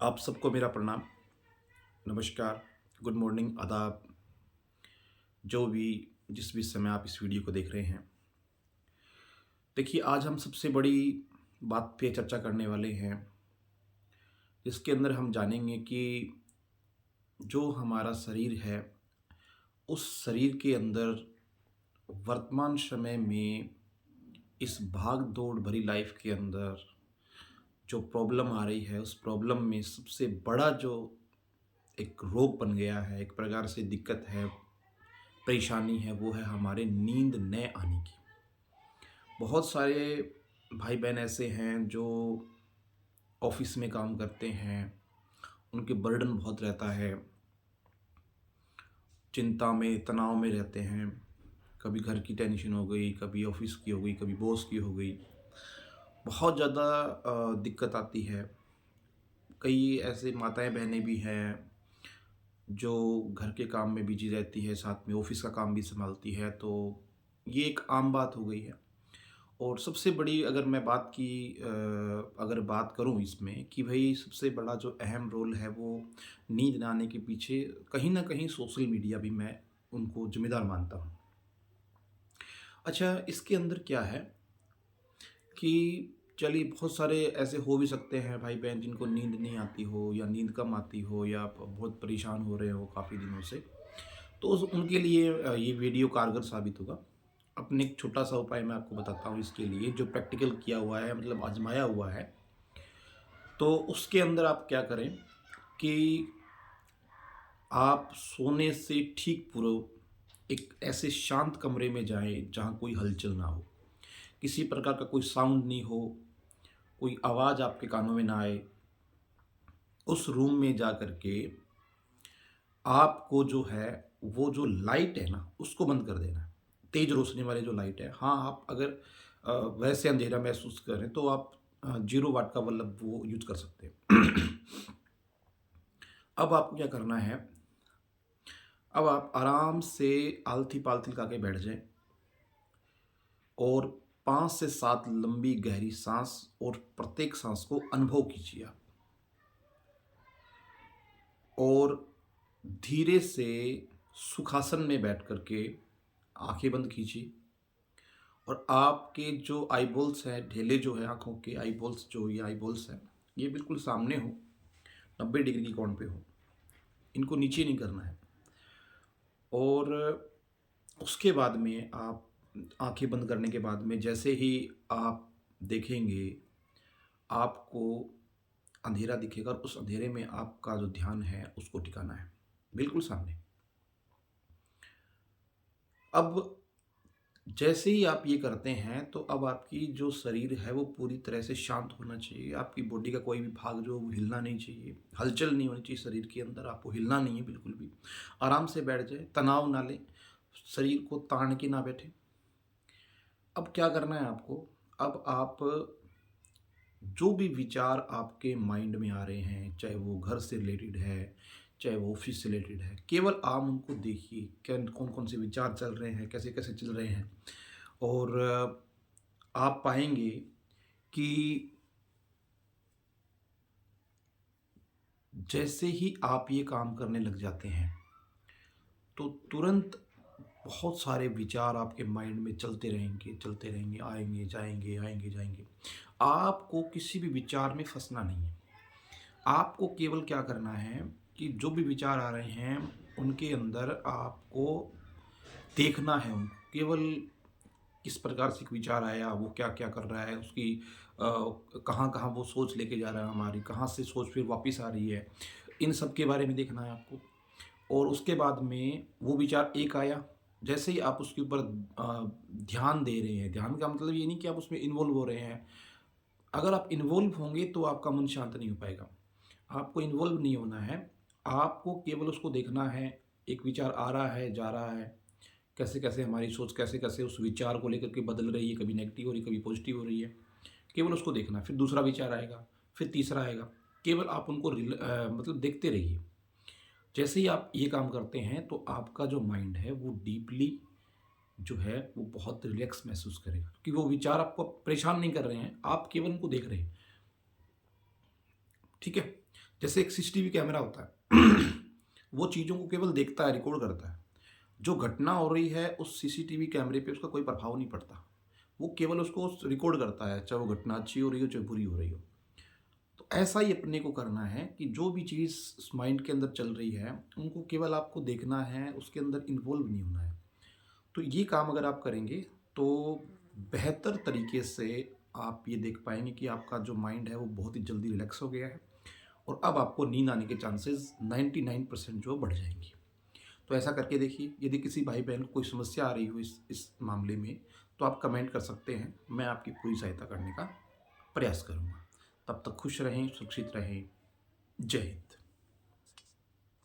आप सबको मेरा प्रणाम, नमस्कार, गुड मॉर्निंग, आदाब, जो भी जिस भी समय आप इस वीडियो को देख रहे हैं। देखिए, आज हम सबसे बड़ी बात पे चर्चा करने वाले हैं, जिसके अंदर हम जानेंगे कि जो हमारा शरीर है, उस शरीर के अंदर वर्तमान समय में इस भाग-दौड़ भरी लाइफ के अंदर जो प्रॉब्लम आ रही है, उस प्रॉब्लम में सबसे बड़ा जो एक रोग बन गया है, एक प्रकार से दिक्कत है, परेशानी है, वो है हमारे नींद न आने की। बहुत सारे भाई-बहन ऐसे हैं जो ऑफ़िस में काम करते हैं, उनके बर्डन बहुत रहता है, चिंता में, तनाव में रहते हैं। कभी घर की टेंशन हो गई, कभी ऑफ़िस की हो गई, कभी बॉस की हो गई। बहुत ज़्यादा दिक्कत आती है। कई ऐसे माताएँ-बहनें भी हैं, जो घर के काम में बिज़ी रहती है, साथ में ऑफ़िस का काम भी सँभालती है, तो ये एक आम बात हो गई है। और सबसे बड़ी अगर मैं अगर बात करूँ इसमें कि भई सबसे बड़ा जो अहम रोल है वो नींद ना आने के पीछे कहीं न कहीं सोशल मीडिया भी मैं उनको ज़िम्मेदार मानता हूँ। अच्छा, इसके अंदर क्या है कि चलिए बहुत सारे ऐसे हो भी सकते हैं भाई-बहन जिनको नींद नहीं आती हो या नींद कम आती हो या बहुत परेशान हो रहे हो काफ़ी दिनों से। तो उनके लिए ये वीडियो कारगर साबित होगा। अपने एक छोटा-सा उपाय मैं आपको बताता हूँ इसके लिए, जो प्रैक्टिकल किया हुआ है, मतलब आज़माया हुआ है। तो उसके अंदर आप क्या करें कि आप सोने से ठीक पूर्व एक ऐसे शांत कमरे में जाएँ जहाँ कोई हलचल ना हो। किसी प्रकार का कोई साउंड नहीं हो, कोई आवाज़ आपके कानों में ना आए। उस रूम में जा कर के आपको जो है, वो जो लाइट है ना, उसको बंद कर देना है। तेज़ रोशनी वाली जो लाइट है, हाँ, आप अगर वैसे अंधेरा महसूस करें तो आप 0 वाट का बल्ब वो यूज़ कर सकते हैं। अब आपको क्या करना है, अब आप आराम से आलती-पालती लगा के बैठ जाएँ और 5 से 7 लंबी गहरी साँस और प्रत्येक साँस को अनुभव कीजिए आप। और धीरे से सुखासन में बैठ कर के आँखें बंद कीजिए और आपके जो आईबॉल्स हैं, ढेले जो है आँखों के आईबॉल्स, जो ये आईबॉल्स हैं, ये बिल्कुल सामने हो, 90 डिग्री की कोण पे हो। इनको नीचे नहीं करना है। और उसके बाद में आप आँखें बंद करने के बाद में जैसे ही आप देखेंगे, आपको अंधेरा दिखेगा और उस अंधेरे में आपका जो ध्यान है, उसको टिकाना है, बिल्कुल सामने। अब जैसे ही आप ये करते हैं, तो अब आपकी जो शरीर है, वो पूरी तरह से शांत होना चाहिए। आपकी बॉडी का कोई भी भाग जो है, वो हिलना नहीं चाहिए। हलचल नहीं होनी चाहिए शरीर के अंदर, आपको हिलना नहीं है बिल्कुल भी। आराम से बैठ जाएँ, तनाव ना लें, शरीर को तान के ना बैठें। अब क्या करना है आपको, अब आप जो भी विचार आपके माइंड में आ रहे हैं, चाहे वो घर से रिलेटेड है, चाहे वो ऑफ़िस से रिलेटेड है, केवल आप उनको देखिए, क्या कौन-कौन से विचार चल रहे हैं, कैसे-कैसे चल रहे हैं। और आप पाएँगे कि जैसे ही आप ये काम करने लग जाते हैं, तो तुरंत बहुत सारे विचार आपके माइंड में चलते रहेंगे, आएँगे, जाएँगे, आएँगे, जाएँगे। आपको किसी भी विचार में फँसना नहीं है। आपको केवल क्या करना है कि जो भी विचार आ रहे हैं, उनके अंदर आपको देखना है उनको। केवल किस प्रकार से विचार आया, वो क्या-क्या कर रहा है, उसकी कहाँ-कहाँ वो सोच लेके जा रहा है हमारी, कहाँ से सोच फिर वापस आ रही है, इन सब के बारे में देखना है आपको। और उसके बाद में वो विचार एक आया, जैसे ही आप उसके ऊपर ध्यान दे रहे हैं, ध्यान का मतलब ये नहीं कि आप उसमें इन्वॉल्व हो रहे हैं। अगर आप इन्वॉल्व होंगे तो आपका मन शांत नहीं हो पाएगा। आपको इन्वॉल्व नहीं होना है, आपको केवल उसको देखना है, एक विचार आ रहा है, जा रहा है, कैसे-कैसे हमारी सोच कैसे-कैसे उस विचार को लेकर के बदल रही है, कभी नेगेटिव हो रही है, कभी पॉजिटिव हो रही है। केवल उसको देखना है, फिर दूसरा विचार आएगा, फिर तीसरा आएगा। केवल आप उनको मतलब देखते रहिए। जैसे ही आप ये काम करते हैं, तो आपका जो माइंड है, वो डीपली जो है, वो बहुत रिलैक्स महसूस करेगा क्योंकि वो विचार आपको परेशान नहीं कर रहे हैं, आप केवल उनको देख रहे हैं। ठीक है? जैसे एक सीसीटीवी कैमरा होता है वो चीज़ों को केवल देखता है, रिकॉर्ड करता है। जो घटना हो रही है उस सीसीटीवी कैमरे पे उसका कोई प्रभाव नहीं पड़ता। वो केवल उसको रिकॉर्ड करता है, चाहे वो घटना अच्छी हो रही हो, चाहे बुरी हो रही हो। तो ऐसा ही अपने को करना है कि जो भी चीज़ माइंड के अंदर चल रही है, उनको केवल आपको देखना है, उसके अंदर इन्वॉल्व नहीं होना है। तो ये काम अगर आप करेंगे, तो बेहतर तरीके से आप ये देख पाएँगे कि आपका जो माइंड है, वो बहुत ही जल्दी रिलैक्स हो गया है और अब आपको नींद आने के चांसेस 99% जो बढ़ जाएँगी। तो ऐसा करके देखिए, यदि किसी भाई-बहन को कोई समस्या आ रही हो इस मामले में, तो आप कमेंट कर सकते हैं। मैं आपकी पूरी सहायता करने का प्रयास करूँगा। तब तक खुश रहें, सुरक्षित रहें। जय हिंद।